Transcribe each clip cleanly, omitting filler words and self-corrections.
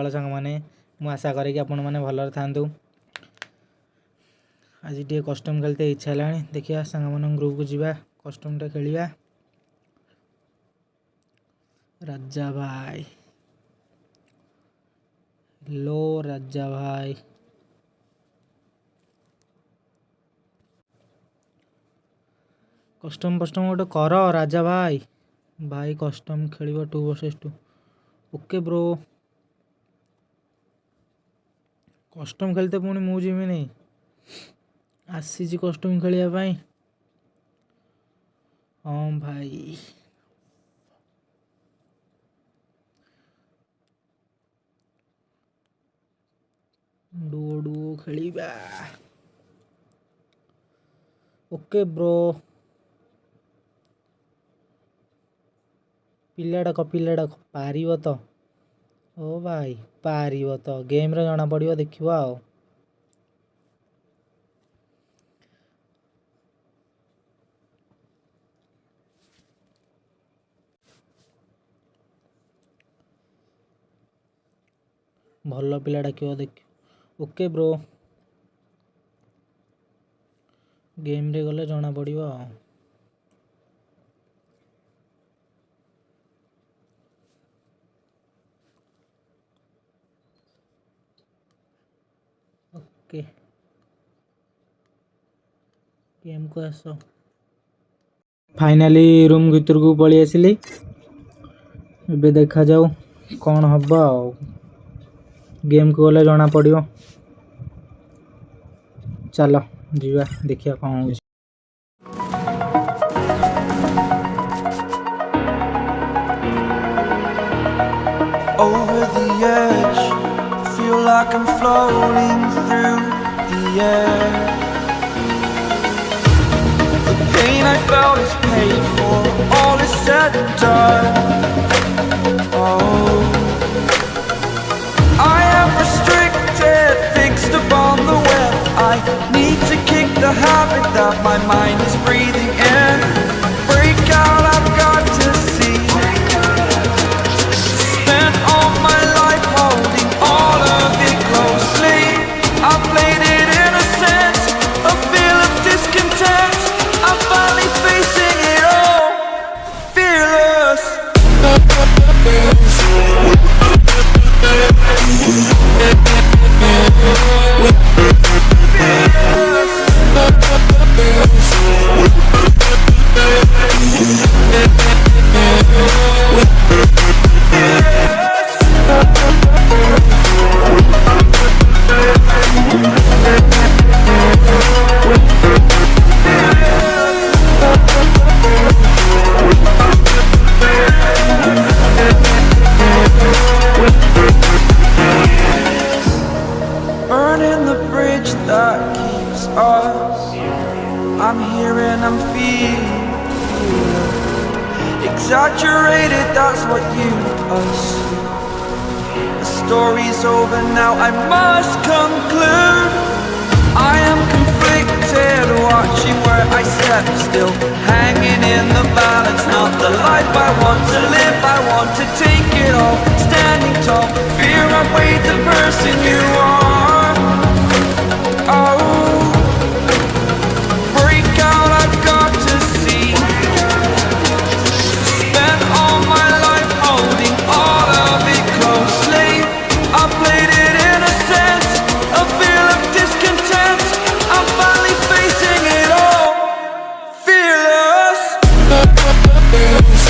सकाळ सांग मैंने मु आशा करे कि आपण मैंने भलर थांतु। आज टे कस्टम खेलते इच्छा है देखिए सांग मान ग्रुप को जीवा कस्टमटा खेलिया। राजा भाई लो राजा भाई कस्टम गोटे कर राजा भाई भाई कस्टम खेल 2 vs 2 ओके ब्रो कस्टम खेलते पुणी मु जीवी नहीं आसी कस्टम खेलिया हाँ भाई डुओ डुओ खेलिबा ओके ब्रो पिला डाक पार तो ओ भाई पार तो गेम रे जना पड़ो देखा आओ भल पिला डाक देख ओके ब्रो गेम रे गले जना पड़ो ओके गेम को आस फाइनाली रूम भीतर को पलि आसिली एबे देखा जाऊ कौन हम गेम को गले जना पड़ो चलो जीवा देखिया कौन हो over the edge, feel like I'm floating through the air. The pain I felt is paid for, all is said and done. Oh, I am restricted, fixed upon the web. I need to kick the habit that my mind is breathing in. Break out, I've got to see. Spent all my life holding all of it closely. I played it innocent, a feel of discontent. I'm finally facing it all, fearless. Burning the bridge that keeps us. I'm here and I'm feeling exaggerated, that's what you assume. The story's over now, I must conclude. I am conflicted, watching where I step still, hanging in the balance. Not the life I want to live, I want to take it all. Standing tall, fear I've weighed the person you are. Oh, break out, I've got to see. Spent all my life holding all of it closely. I played it innocent, a feel of discontent. I'm finally facing it all, fearless. Fearless.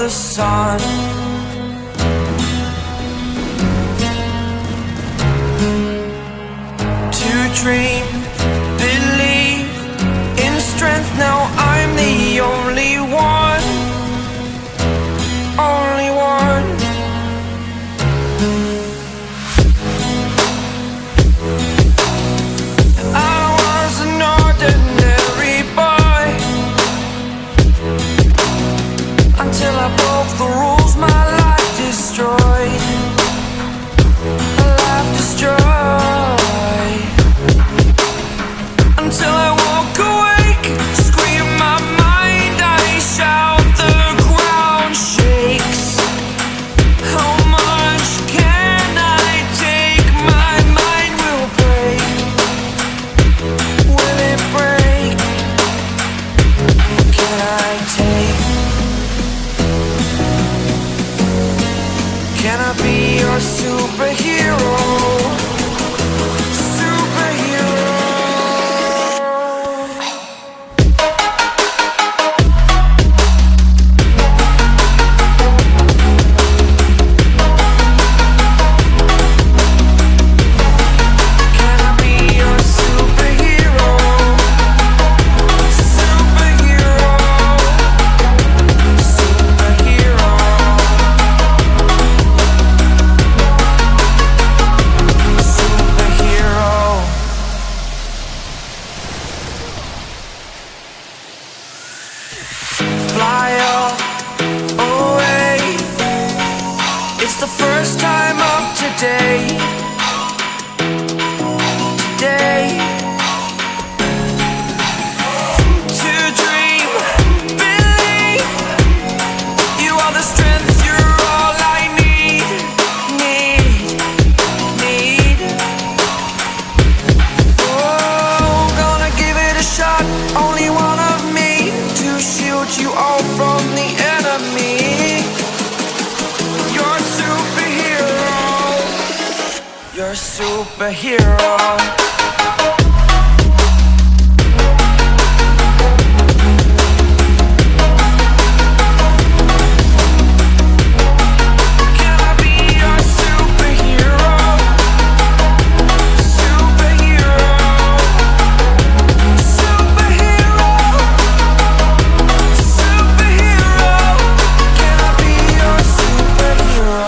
the sun. To dream, believe in strength. Now I'm the only one, only one. I was an ordinary boy until I broke the rules. My life destroyed, my life destroyed. Until I walk awake, scream my mind, I shout, the ground shakes. How much can I take? My mind will break. Will it break? Can I take? Can I be your superhero? Superhero. Can I be your superhero? Superhero. Superhero. Superhero. Fly away. It's the first time of today. Today. To dream, believe. You are the strength, you're all I need. Need. Oh, gonna give it a shot. Only one of me to shield you all from the enemy. You're a superhero. You're a superhero. Can I be your superhero? Superhero. Superhero. Superhero. Can I be your superhero?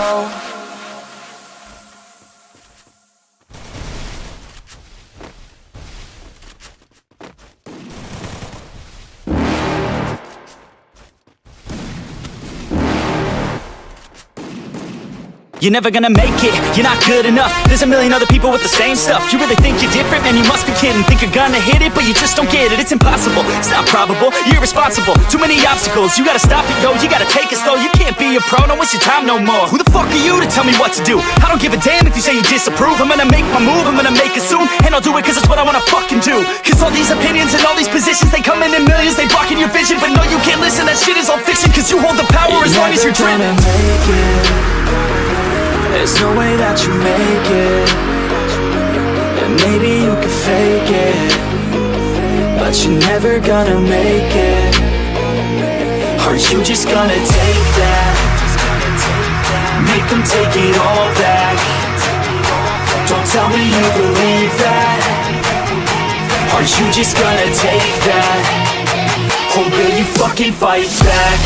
You're never gonna make it, you're not good enough. There's a million other people with the same stuff. You really think you're different? Man, you must be kidding. Think you're gonna hit it, but you just don't get it. It's impossible, it's not probable, you're irresponsible. Too many obstacles, you gotta stop it, yo. You gotta take it slow, you can't be a pro. Don't waste your time no more. Who the fuck are you to tell me what to do? I don't give a damn if you say you disapprove. I'm gonna make my move, I'm gonna make it soon. And I'll do it cause it's what I wanna fucking do. Cause all these opinions and all these positions, they come in millions. They blocking your vision, but no, you can't listen. That shit is all fiction. Cause you hold the power as long as you're dreaming. There's no way that you make it. And maybe you can fake it, but you're never gonna make it. Are you just gonna take that? Make them take it all back. Don't tell me you believe that. Are you just gonna take that? Or will you fucking fight back?